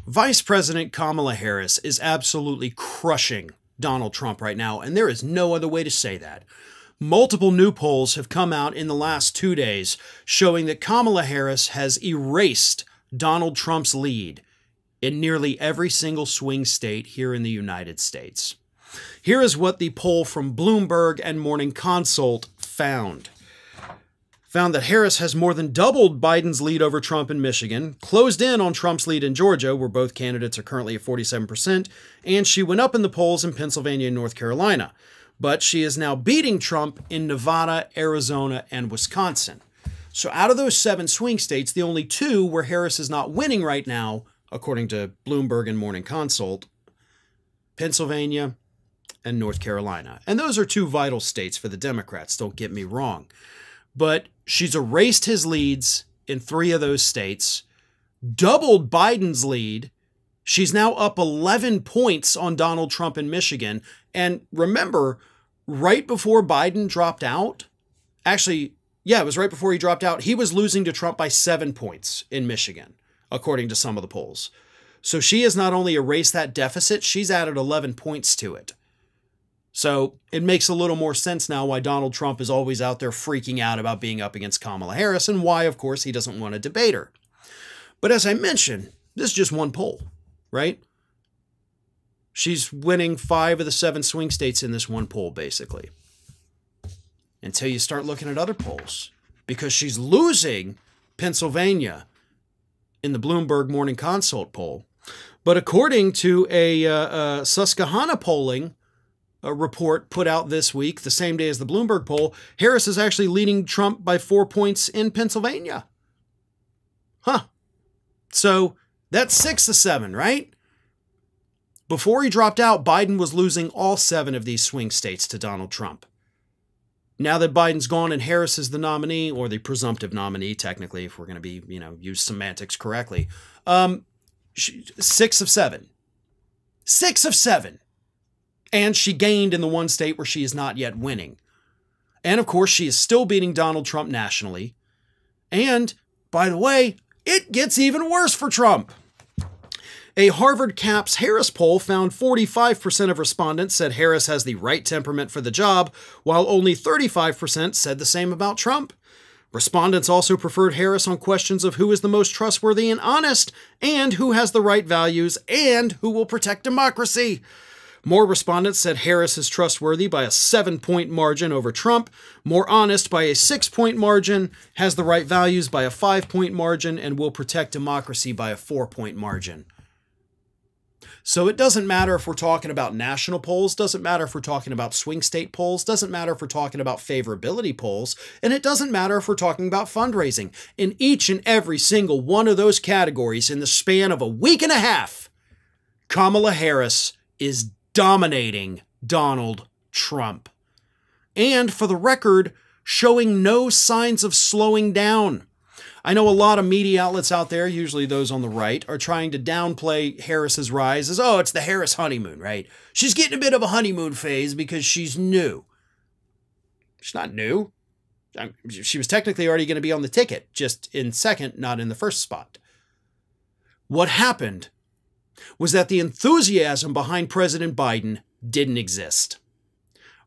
Vice President Kamala Harris is absolutely crushing Donald Trump right now, and there is no other way to say that. Multiple new polls have come out in the last 2 days showing that Kamala Harris has erased Donald Trump's lead in nearly every single swing state here in the United States. Here is what the poll from Bloomberg and Morning Consult found that Harris has more than doubled Biden's lead over Trump in Michigan, closed in on Trump's lead in Georgia, where both candidates are currently at 47%, and she went up in the polls in Pennsylvania and North Carolina. But she is now beating Trump in Nevada, Arizona, and Wisconsin. So out of those 7 swing states, the only 2 where Harris is not winning right now, according to Bloomberg and Morning Consult, Pennsylvania and North Carolina. And those are 2 vital states for the Democrats, don't get me wrong. But she's erased his leads in 3 of those states, doubled Biden's lead. She's now up 11 points on Donald Trump in Michigan. And remember, right before Biden dropped out, actually, yeah, it was right before he dropped out, he was losing to Trump by 7 points in Michigan, according to some of the polls. So she has not only erased that deficit, she's added 11 points to it. So it makes a little more sense now why Donald Trump is always out there freaking out about being up against Kamala Harris and why, of course, he doesn't want to debate her. But as I mentioned, this is just one poll, right? She's winning 5 of the 7 swing states in this one poll, basically. Until you start looking at other polls. Because she's losing Pennsylvania in the Bloomberg Morning Consult poll. But according to a Susquehanna polling report put out this week, the same day as the Bloomberg poll, Harris is actually leading Trump by 4 points in Pennsylvania. Huh. So that's 6 of 7, right? Before he dropped out, Biden was losing all 7 of these swing states to Donald Trump. Now that Biden's gone and Harris is the nominee, or the presumptive nominee, technically, if we're going to be, use semantics correctly, 6 of 7. 6 of 7. And she gained in the one state where she is not yet winning. And of course, she is still beating Donald Trump nationally. And, by the way, it gets even worse for Trump. A Harvard Caps Harris poll found 45% of respondents said Harris has the right temperament for the job, while only 35% said the same about Trump. Respondents also preferred Harris on questions of who is the most trustworthy and honest, and who has the right values, and who will protect democracy. More respondents said Harris is trustworthy by a 7-point margin over Trump, more honest by a 6-point margin, has the right values by a 5-point margin, and will protect democracy by a 4-point margin. So it doesn't matter if we're talking about national polls, doesn't matter if we're talking about swing state polls, doesn't matter if we're talking about favorability polls, and it doesn't matter if we're talking about fundraising. In each and every single one of those categories in the span of a week and a half, Kamala Harris is dominating Donald Trump. And for the record, showing no signs of slowing down. I know a lot of media outlets out there, usually those on the right, are trying to downplay Harris's rise as, oh, it's the Harris honeymoon, right? She's getting a bit of a honeymoon phase because she's new. She's not new. She was technically already going to be on the ticket, just in second, not in the first spot. What happened was that the enthusiasm behind President Biden didn't exist.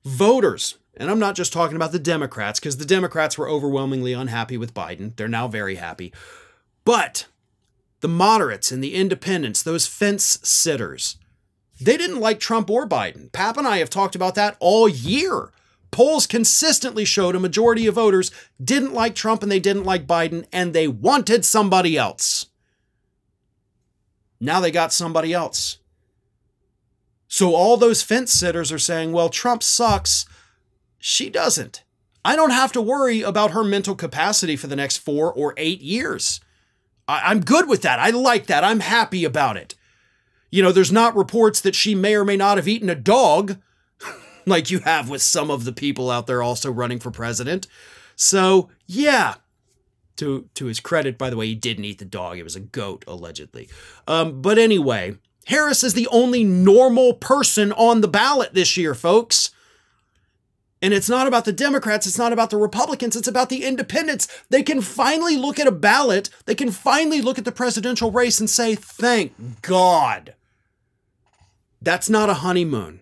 Voters, and I'm not just talking about the Democrats, because the Democrats were overwhelmingly unhappy with Biden. They're now very happy. But the moderates and the independents, those fence sitters, they didn't like Trump or Biden. Pap and I have talked about that all year. Polls consistently showed a majority of voters didn't like Trump and they didn't like Biden, and they wanted somebody else. Now they got somebody else. So all those fence sitters are saying, well, Trump sucks. She doesn't. I don't have to worry about her mental capacity for the next 4 or 8 years. I'm good with that. I like that. I'm happy about it. There's not reports that she may or may not have eaten a dog, like you have with some of the people out there also running for president. So, yeah. To his credit, by the way, he didn't eat the dog. It was a goat, allegedly. But anyway, Harris is the only normal person on the ballot this year, folks. And it's not about the Democrats, it's not about the Republicans, it's about the independents. They can finally look at a ballot, they can finally look at the presidential race and say, thank God. That's not a honeymoon.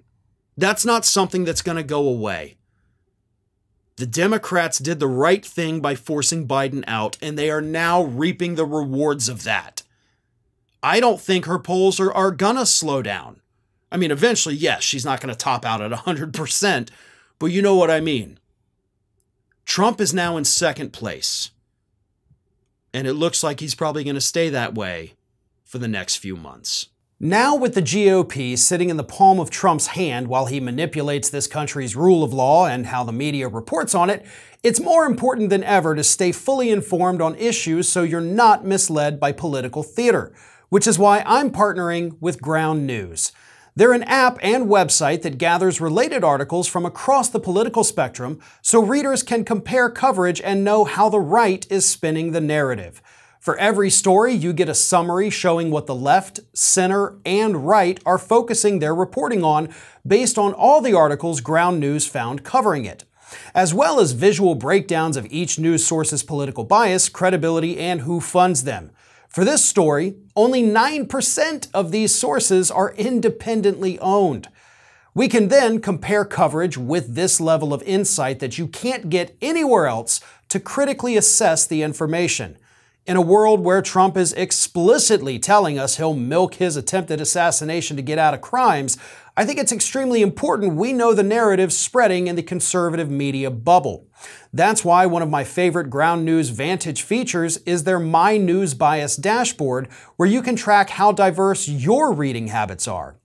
That's not something that's going to go away. The Democrats did the right thing by forcing Biden out, and they are now reaping the rewards of that. I don't think her polls are going to slow down. I mean, eventually, yes, she's not going to top out at 100%, but you know what I mean. Trump is now in second place, and it looks like he's probably going to stay that way for the next few months. Now, with the GOP sitting in the palm of Trump's hand while he manipulates this country's rule of law and how the media reports on it, it's more important than ever to stay fully informed on issues so you're not misled by political theater, which is why I'm partnering with Ground News. They're an app and website that gathers related articles from across the political spectrum so readers can compare coverage and know how the right is spinning the narrative. For every story, you get a summary showing what the left, center, and right are focusing their reporting on based on all the articles Ground News found covering it, as well as visual breakdowns of each news source's political bias, credibility, and who funds them. For this story, only 9% of these sources are independently owned. We can then compare coverage with this level of insight that you can't get anywhere else to critically assess the information. In a world where Trump is explicitly telling us he'll milk his attempted assassination to get out of crimes, I think it's extremely important we know the narrative spreading in the conservative media bubble. That's why one of my favorite Ground News Vantage features is their My News Bias dashboard, where you can track how diverse your reading habits are.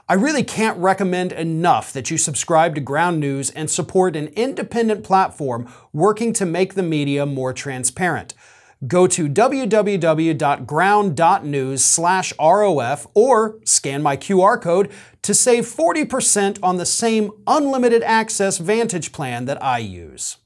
I really can't recommend enough that you subscribe to Ground News and support an independent platform working to make the media more transparent. Go to www.ground.news/ROF or scan my QR code to save 40% on the same unlimited access Vantage plan that I use.